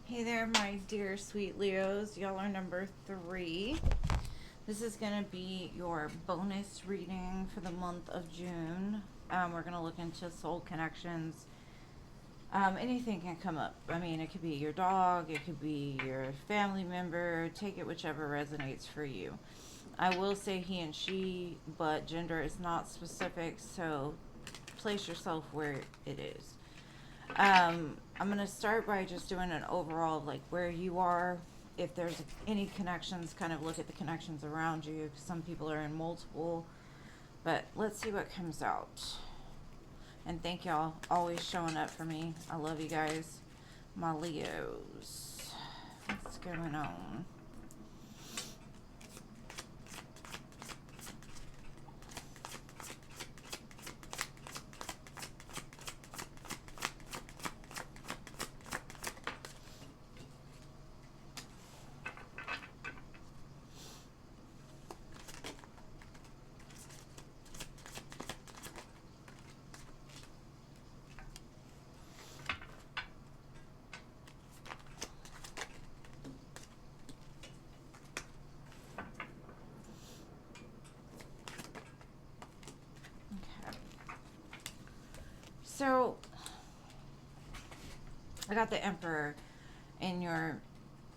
Hey there, my dear sweet Leos. Y'all are number 3. This is going to be your bonus reading for the month of June. We're going to look into soul connections. Anything can come up. I mean, it could be your dog, it could be your family member. Take it whichever resonates for you. I will say he and she, but gender is not specific, so place yourself where it is. I'm going to start by just doing an overall of like where you are. If there's any connections, kind of look at the connections around you. Some people are in multiple, but let's see what comes out. And thank y'all always showing up for me. I love you guys. My Leos. What's going on? So, I got the Emperor in your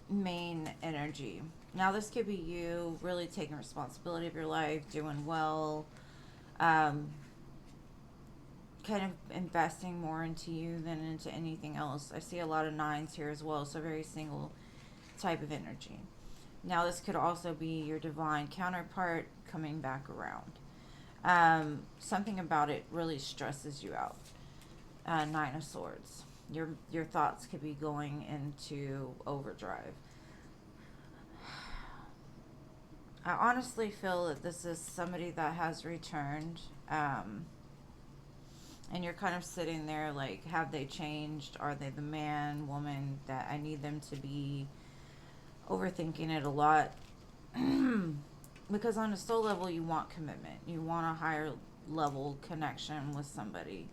main energy. Now, this could be you really taking responsibility of your life, doing well, um, kind of investing more into you than into anything else. I see a lot of 9s here as well, so very single type of energy. Now, this could also be your divine counterpart coming back around. Something about it really stresses you out. 9 of Swords. Your thoughts could be going into overdrive. I honestly feel that this is somebody that has returned, and you're kind of sitting there like, have they changed? Are they the man, woman that I need them to be? Overthinking it a lot. Because on a soul level, you want commitment. You want a higher level connection with somebody.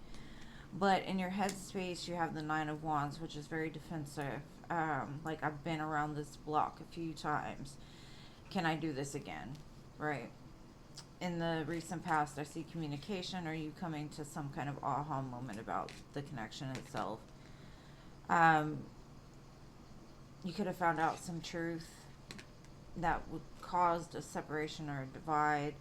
But in your headspace, you have the 9 of Wands, which is very defensive. Like, I've been around this block a few times. Can I do this again? Right? In the recent past, I see communication or you coming to some kind of aha moment about the connection itself. Um, you could have found out some truth that would caused a separation or a divide.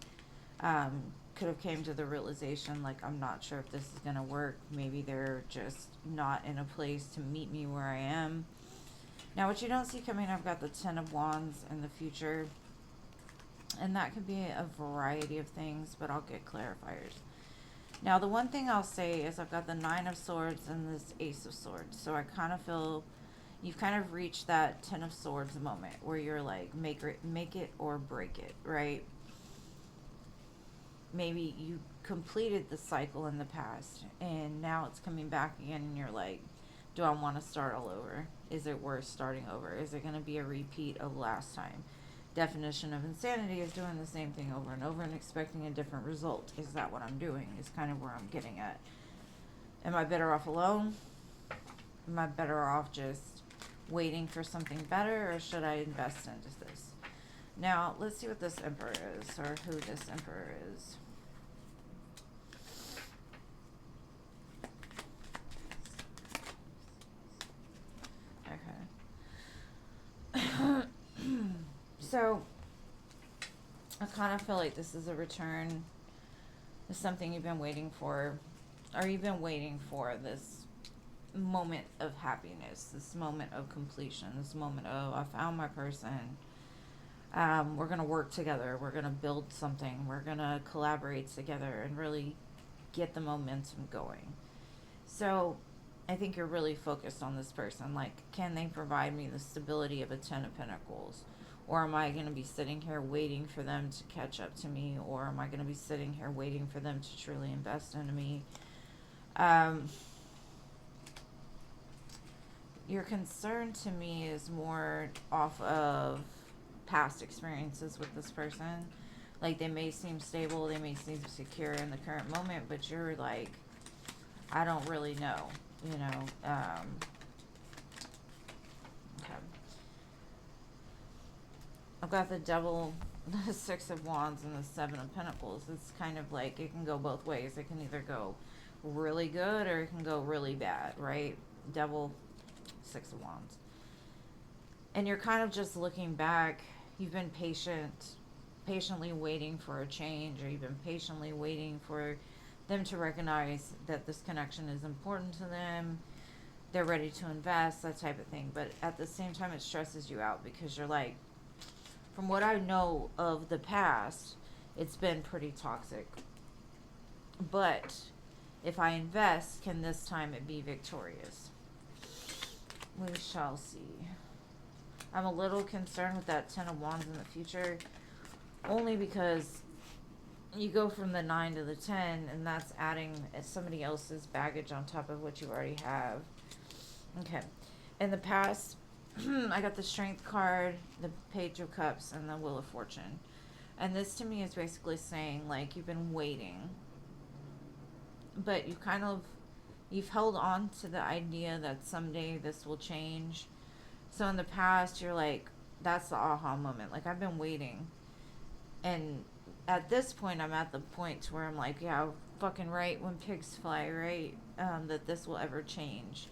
Could have came to the realization like, I'm not sure if this is going to work. Maybe they're just not in a place to meet me where I am. Now, what you don't see coming, I've got the 10 of Wands in the future, and that could be a variety of things, but I'll get clarifiers. Now, the one thing I'll say is I've got the 9 of Swords and this Ace of Swords, so I kind of feel you've kind of reached that 10 of Swords moment where you're like, make it or break it, right? Maybe you completed the cycle in the past and now it's coming back again, and you're like, do I want to start all over? Is it worth starting over? Is it going to be a repeat of last time? Definition of insanity is doing the same thing over and over and expecting a different result. Is that what I'm doing? Is kind of where I'm getting at. Am I better off alone? Am I better off just waiting for something better, or should I invest into this? Now, let's see what this Emperor is, or who this Emperor is. Okay. So, I kind of feel like this is a return to something you've been waiting for, or you've been waiting for this moment of happiness, this moment of completion, this moment of, I found my person. We're going to work together. We're going to build something. We're going to collaborate together and really get the momentum going. So I think you're really focused on this person. Like, can they provide me the stability of a 10 of Pentacles? Or am I going to be sitting here waiting for them to catch up to me? Or am I going to be sitting here waiting for them to truly invest into me? Your concern to me is more off of past experiences with this person. Like, they may seem stable, they may seem secure in the current moment, but you're like, I don't really know, you know. I've got the Devil, the Six of Wands, and the Seven of Pentacles. It's kind of like it can go both ways. It can either go really good or it can go really bad, right? Devil, Six of Wands. And you're kind of just looking back. You've been patiently waiting for a change, or you've been patiently waiting for them to recognize that this connection is important to them. They're ready to invest, that type of thing. But at the same time, it stresses you out because you're like, from what I know of the past, it's been pretty toxic. But if I invest, can this time it be victorious? We shall see. I'm a little concerned with that Ten of Wands in the future, only because you go from the 9 to the 10, and that's adding somebody else's baggage on top of what you already have. Okay. In the past, I got the Strength card, the Page of Cups, and the Wheel of Fortune. And this to me is basically saying, like, you've been waiting, but you've held on to the idea that someday this will change. So in the past, you're like, that's the aha moment. Like, I've been waiting. And at this point, I'm at the point to where I'm like, yeah, fucking right when pigs fly, right? That this will ever change.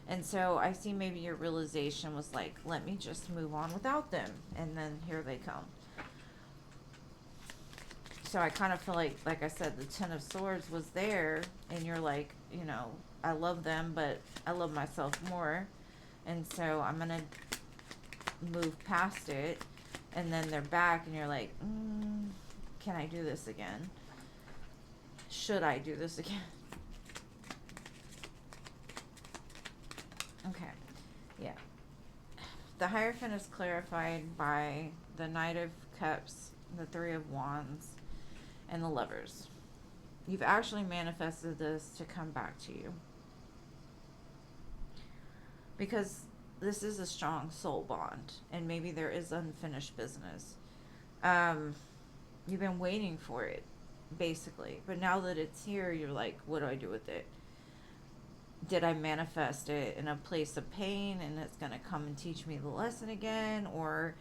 And so I see maybe your realization was like, let me just move on without them. And then here they come. So I kind of feel like I said, the Ten of Swords was there. And you're like, you know, I love them, but I love myself more. And so I'm going to move past it. And then they're back and you're like, can I do this again? Should I do this again? Okay. Yeah. The Hierophant is clarified by the Knight of Cups, the Three of Wands, and the Lovers. You've actually manifested this to come back to you. Because this is a strong soul bond, and maybe there is unfinished business. You've been waiting for it, basically. But now that it's here, you're like, what do I do with it? Did I manifest it in a place of pain and it's going to come and teach me the lesson again? Or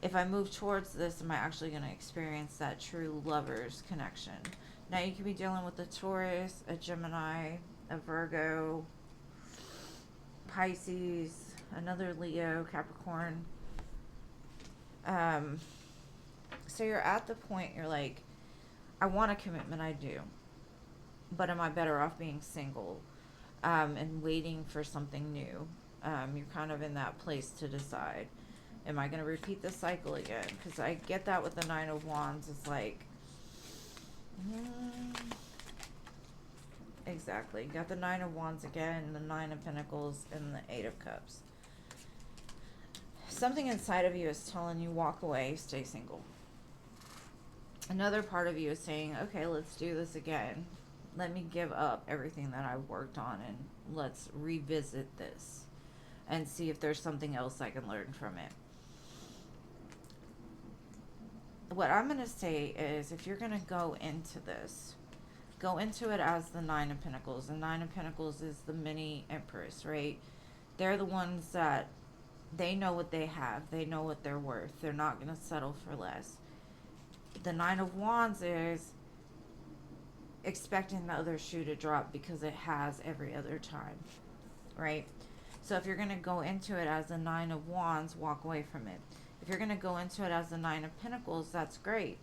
if I move towards this, am I actually going to experience that true lover's connection? Now you could be dealing with a Taurus, a Gemini, a Virgo, Pisces, another Leo, Capricorn. So you're at the point, you're like, I want a commitment, I do. But am I better off being single? And waiting for something new. You're kind of in that place to decide. Am I going to repeat the cycle again? Because I get that with the Nine of Wands. It's like, exactly. You got the Nine of Wands again, the Nine of Pentacles, and the Eight of Cups. Something inside of you is telling you, walk away, stay single. Another part of you is saying, okay, let's do this again. Let me give up everything that I've worked on and let's revisit this and see if there's something else I can learn from it. What I'm going to say is, if you're going to go into this, go into it as the Nine of Pentacles. The Nine of Pentacles is the mini Empress, right? They're the ones that they know what they have. They know what they're worth. They're not going to settle for less. The Nine of Wands is expecting the other shoe to drop because it has every other time, right? So if you're going to go into it as the Nine of Wands, walk away from it. If you're going to go into it as the Nine of Pentacles, that's great.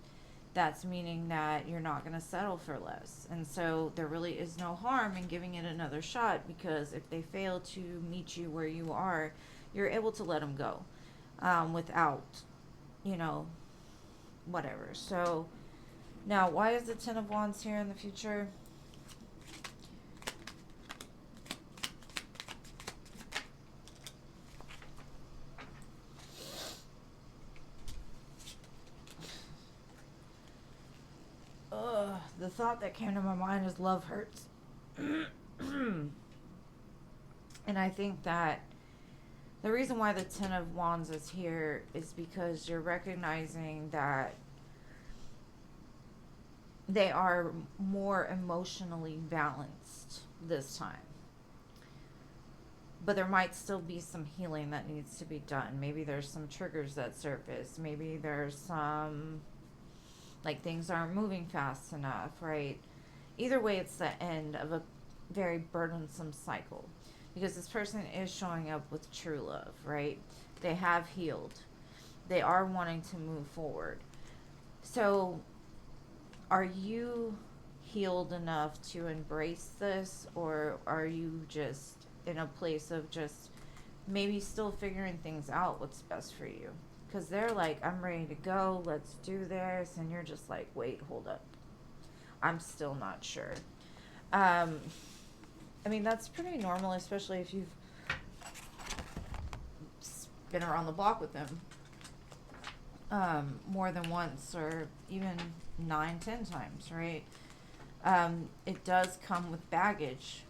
That's meaning that you're not going to settle for less. And so there really is no harm in giving it another shot, because if they fail to meet you where you are, you're able to let them go without, whatever. So now, why is the Ten of Wands here in the future? The thought that came to my mind is love hurts. And I think that the reason why the Ten of Wands is here is because you're recognizing that they are more emotionally balanced this time. but there might still be some healing that needs to be done. Maybe there's some triggers that surface. Maybe there's some, like, things aren't moving fast enough, right? Either way, it's the end of a very burdensome cycle, because this person is showing up with true love, right? They have healed. They are wanting to move forward. So, are you healed enough to embrace this, or are you just in a place of just maybe still figuring things out what's best for you? Because they're like, I'm ready to go, let's do this, and you're just like, wait, hold up, I'm still not sure. um I mean, that's pretty normal, especially if you've been around the block with them more than once, or even 9, 10 times, right? It does come with baggage,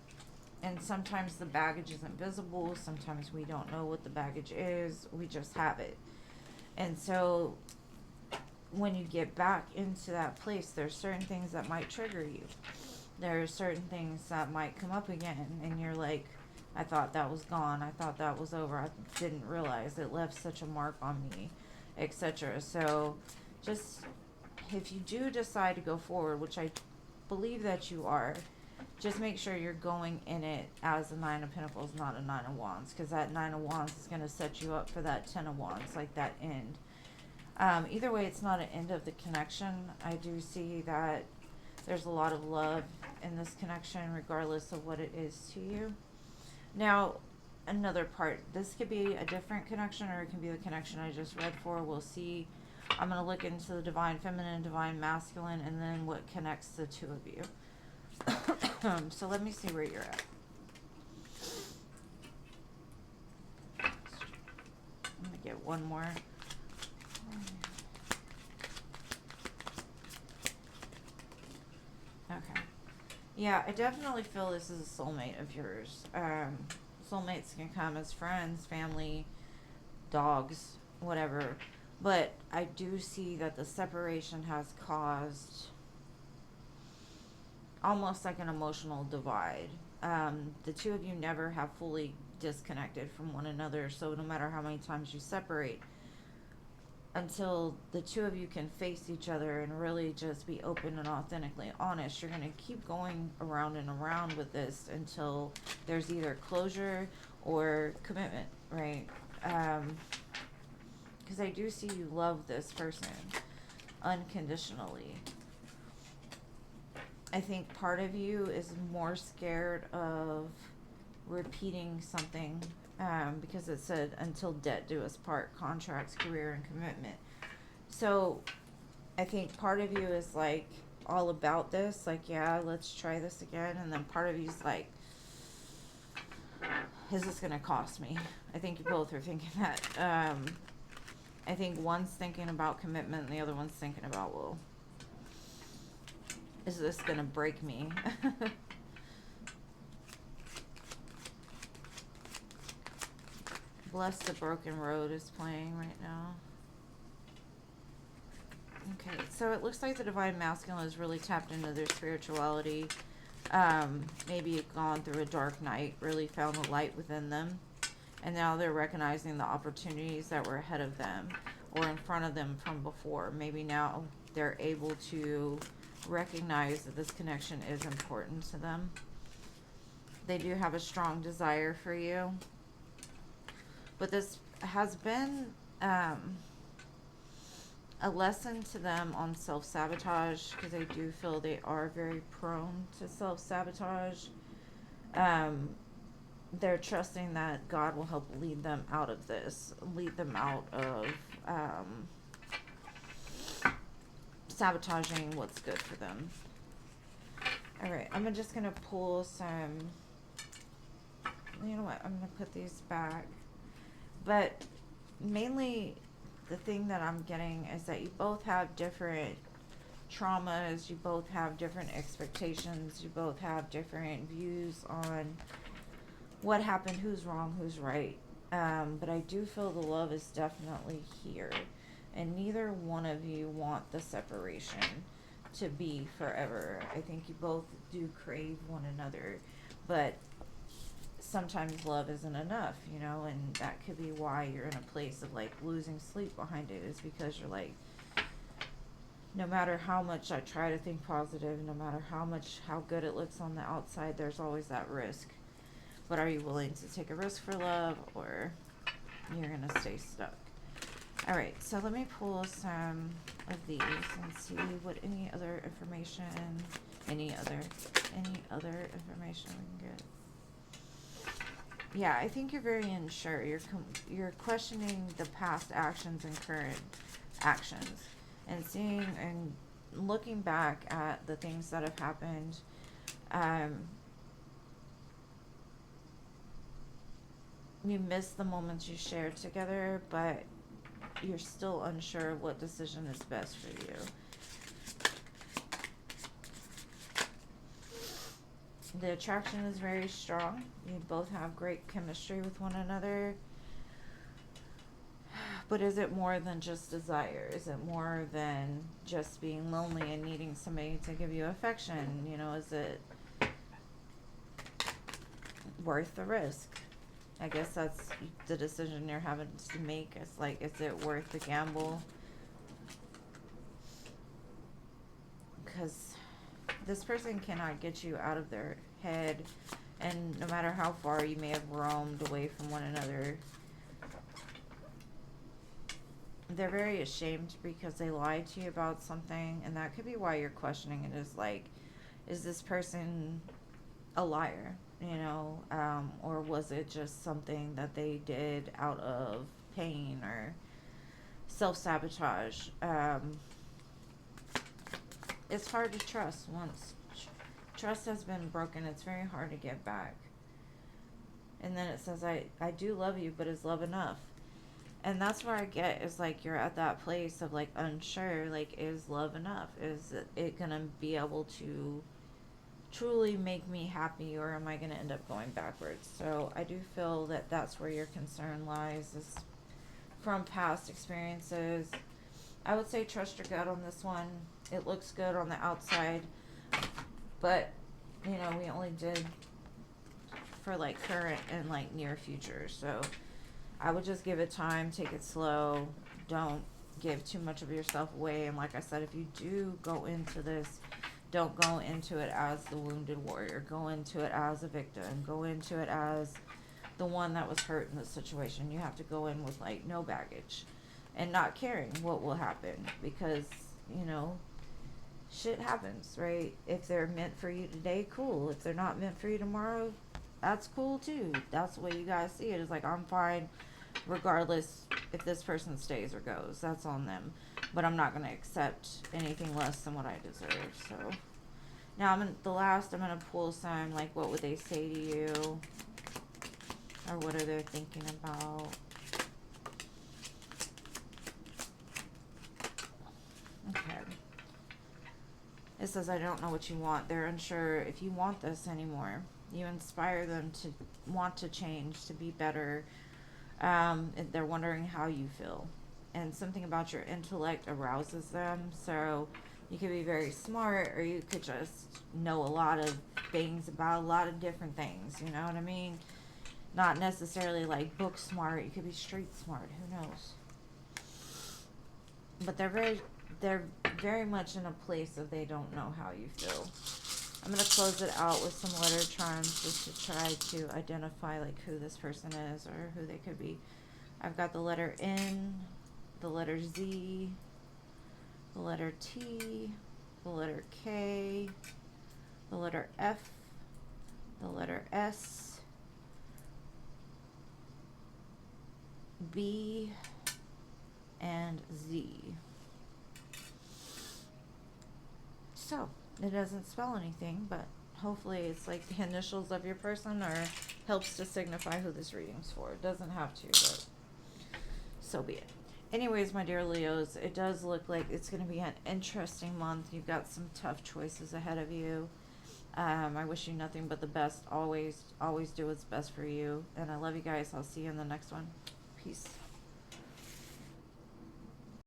and sometimes the baggage isn't visible. Sometimes we don't know what the baggage is. We just have it. And so when you get back into that place, there's certain things that might trigger you. There are certain things that might come up again, and you're like, I thought that was gone. I thought that was over. I didn't realize it left such a mark on me, etc. So just, if you do decide to go forward, which I believe that you are, just make sure you're going in it as a 9 of Pentacles, not a 9 of Wands, because that 9 of Wands is going to set you up for that 10 of Wands, like that end. Either way, it's not an end of the connection. I do see that there's a lot of love in this connection, regardless of what it is to you. Now, another part, this could be a different connection, or it can be the connection I just read for. We'll see. I'm going to look into the Divine Feminine, Divine Masculine, and then what connects the two of you. So let me see where you're at. I'm going to get one more. Okay. Yeah, I definitely feel this is a soulmate of yours. Soulmates can come as friends, family, dogs, whatever. But I do see that the separation has caused almost like an emotional divide. The two of you never have fully disconnected from one another, so no matter how many times you separate, until the two of you can face each other and really just be open and authentically honest, you're going to keep going around and around with this until there's either closure or commitment, right? Because I do see you love this person unconditionally. I think part of you is more scared of repeating something, because it said until death do us part, contracts, career, and commitment. So I think part of you is like all about this, like, yeah, let's try this again. And then part of you's like, is this going to cost me? I think you both are thinking that. I think one's thinking about commitment and the other one's thinking about, well, is this going to break me? Bless the Broken Road is playing right now. Okay, so it looks like the Divine Masculine is really tapped into their spirituality. Maybe gone through a dark night, really found the light within them. And now they're recognizing the opportunities that were ahead of them or in front of them from before. Maybe now they're able to recognize that this connection is important to them. They do have a strong desire for you. But this has been a lesson to them on self-sabotage, because I do feel they are very prone to self-sabotage. They're trusting that God will help lead them out of this, lead them out of sabotaging what's good for them. All right, I'm just going to pull some, you know what, I'm going to put these back. But mainly the thing that I'm getting is that you both have different traumas, you both have different expectations, you both have different views on what happened, who's wrong, who's right. But I do feel the love is definitely here. And neither one of you want the separation to be forever. I think you both do crave one another. But sometimes love isn't enough, you know, and that could be why you're in a place of like losing sleep behind it, is because you're like, no matter how much I try to think positive, no matter how good it looks on the outside, there's always that risk. But are you willing to take a risk for love, or you're gonna stay stuck? All right, so let me pull some of these and see what any other information information we can get. Yeah, I think you're very unsure. You're questioning the past actions and current actions, and seeing and looking back at the things that have happened. You miss the moments you shared together, but you're still unsure of what decision is best for you. The attraction is very strong. You both have great chemistry with one another. But is it more than just desire? Is it more than just being lonely and needing somebody to give you affection? You know, is it worth the risk? I guess that's the decision you're having to make. It's like, is it worth the gamble? Because this person cannot get you out of their head, and no matter how far you may have roamed away from one another, they're very ashamed because they lied to you about something, and that could be why you're questioning it. Is like, is this person a liar, you know, or was it just something that they did out of pain or self-sabotage? It's hard to trust. Once trust has been broken, it's very hard to get back. And then it says, I do love you, but is love enough? And that's where I get, is like, you're at that place of like unsure, like, is love enough? Is it gonna be able to truly make me happy, or am I gonna end up going backwards? So I do feel that that's where your concern lies, is from past experiences. I would say trust your gut on this one. It looks good on the outside, but you know, we only did for like current and like near future. So I would just give it time, take it slow, don't give too much of yourself away. And like I said, if you do go into this, don't go into it as the wounded warrior. Go into it as a victim. Go into it as the one that was hurt in the situation. You have to go in with like no baggage and not caring what will happen, because, you know, shit happens, right? If they're meant for you today, cool. If they're not meant for you tomorrow, that's cool too. That's the way you guys see it. It's like, I'm fine regardless if this person stays or goes. That's on them. But I'm not going to accept anything less than what I deserve. So now I'm going to pull some, like, what would they say to you? Or what are they thinking about? Okay. It says, I don't know what you want. They're unsure if you want this anymore. You inspire them to want to change, to be better. They're wondering how you feel. And something about your intellect arouses them. So you could be very smart, or you could just know a lot of things about a lot of different things. You know what I mean? Not necessarily like book smart. You could be street smart. Who knows? But they're very much in a place of they don't know how you feel. I'm going to close it out with some letter charms just to try to identify like who this person is or who they could be. I've got the letter N, the letter Z, the letter T, the letter K, the letter F, the letter S, B, and Z. So, it doesn't spell anything, but hopefully it's like the initials of your person, or helps to signify who this reading's for. It doesn't have to, but so be it. Anyways, my dear Leos, it does look like it's going to be an interesting month. You've got some tough choices ahead of you. I wish you nothing but the best. Always do what's best for you. And I love you guys. I'll see you in the next one. Peace.